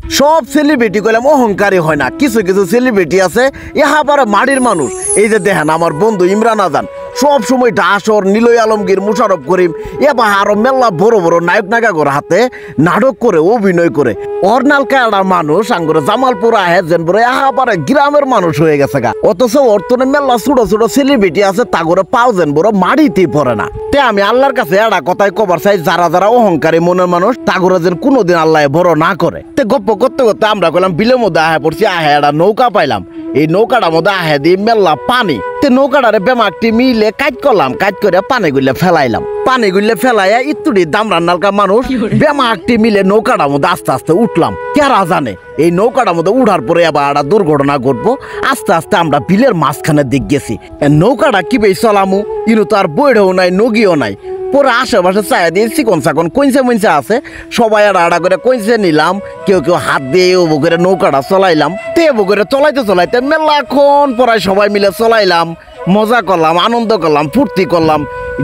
সব সেলিব্রিটি কইলাম অহংকারী হয় না, কিছু কিছু সেলিব্রিটি আছে ইহা আবার মাটির মানুষ। এই যে দেখেন আমার বন্ধু ইমরান আজান সব সময় ডাসর, নিলয় আলমগীর, মুশারফ করিম এবার আরো মেলা বড় বড় নায়ক নায়িকার হাতে নাটক করে অভিনয় করে। অর্নালকা একটা মানুষ আঙ্গুর জামালপুর আহে যেন বলে আবার গ্রামের মানুষ হয়ে গেছে গা। অথচ অর্থনে মেলা ছোট ছোট সেলিব্রিটি আছে তা করে পাও যেন বড় মাটিতেই পড়ে না। তে আমি আল্লাহর কাছে একটা কথাই কবার চাই, যারা যারা অহংকারী মনের মানুষ তাগরে যেন কোনোদিন আল্লাহ বড় না করে। তে গপ্প করতে করতে আমরা কইলাম বিলের মধ্যে আহে পড়ছি, আহে একটা নৌকা পাইলাম। এই নৌকাটার মধ্যে আহে দিয়ে মেলা পানি। তে নৌকাটারে বেমাকটি মিলে কাজ করলাম, কাজ করে পানি গুলে ফেলাইলাম। পানি গুলে ফেলাইয়া ইত্তুড়ি দামরান নালকা মানুষ বেমাকটি মিলে নৌকাটার মধ্যে আস্তে আস্তে উঠলাম। কেরা জানে এই নৌকাটার মধ্যে উঠার পরে আবার একটা দুর্ঘটনা ঘটবো। আস্তে আস্তে আমরা বিলের মাঝখানের দিক গেছি। নৌকাটা কি বেশ চলামু, ইনু তো আর বইড়েও নাই, নগিও নাই। পরে আশেপাশে চাই দিয়ে চিকন চাকন কইছে মইছে আছে, সবাই আড়া করে কইছে নিলাম, কেউ কেউ হাত দিয়ে ওবো করে নৌকাটা চলাইলাম। তে ওবো করে চলাইতে চলাইতে মেলাক্ষণ পরায় সবাই মিলে চলাইলাম, মজা করলাম, আনন্দ করলাম, ফুর্তি করলাম।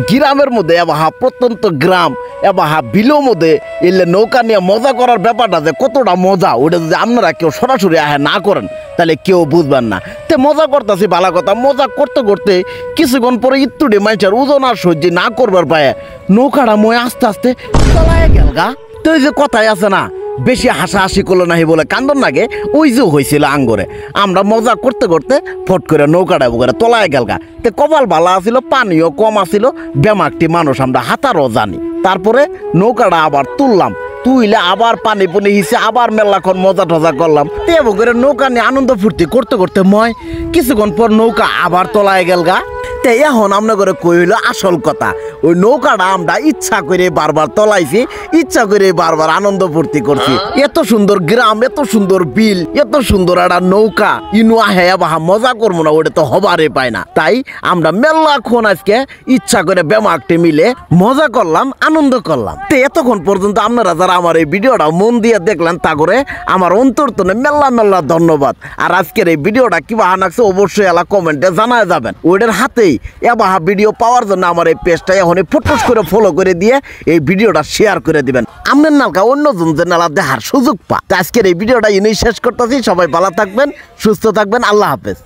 গ্রামের মধ্যে এবাহা প্রত্যন্ত গ্রাম এবাহা বিলের মধ্যে এলে নৌকা নিয়ে মজা করার ব্যাপারটা যে কতটা মজা, ওটা যদি আপনারা কেউ সরাসরি আহে না করেন তাহলে কেউ বুঝবেন না। তে মজা করতেছি ভালো কথা, মজা করতে করতে কিছুক্ষণ পরে ইত্তুডি মানুষের ওজন আর সহ্য না করবার পায়ে নৌকাটা মই আস্তে আস্তে চলায় গেল গা। তো ওই যে কথাই আছে না, বেশি হাসাহাসি করলো নাহি বলে কান্দন লাগে, ওই যে হয়েছিল আঙ্গরে। আমরা মজা করতে করতে ফট করে নৌকাটা করে তলায় গেল গা। তে কপাল ভালো আছিল, পানিও কম আছিল, বেমাকটি মানুষ আমরা হাতারও জানি। তারপরে নৌকাটা আবার তুললাম, তুইলে আবার পানি পুনি হিসে আবার মেলাক্ষণ মজা টজা করলাম। তে করে নৌকা নিয়ে আনন্দ ফুর্তি করতে করতে ময় কিছুক্ষণ পর নৌকা আবার তলায় গেল গা। তে এখন আমরা করে কইল আসল কথা, ওই নৌকাটা আমরা ইচ্ছা করে বারবার তলাইছি, ইচ্ছা করে বারবার আনন্দ ফুর্তি করছি। এত সুন্দর গ্রাম, এত সুন্দর বিল, এত সুন্দর একটা নৌকা, ইনু আহে বাহা মজা করবো না, ওটা তো হবারে পায় না। তাই আমরা মেলাক্ষণ আজকে ইচ্ছা করে বেমাকটি মিলে মজা করলাম, আনন্দ করলাম। তো এতক্ষণ পর্যন্ত আপনারা যারা আমার এই ভিডিওটা মন দিয়ে দেখলেন তা করে আমার অন্তরতনে মেলা মেলা ধন্যবাদ। আর আজকের এই ভিডিওটা কিবা হানাকছে অবশ্যই এলা কমেন্টে জানায় যাবেন। ওইটার হাতেই এবাহা ভিডিও পাওয়ার জন্য আমার এই পেজটা এখনই ফটোস করে ফলো করে দিয়ে এই ভিডিওটা শেয়ার করে দিবেন। আপনার নালকা অন্যজন যে নালা দেখার সুযোগ পা। আজকের এই ভিডিওটা ইনি শেষ করতেছি। সবাই ভালো থাকবেন, সুস্থ থাকবেন, আল্লাহ হাফেজ।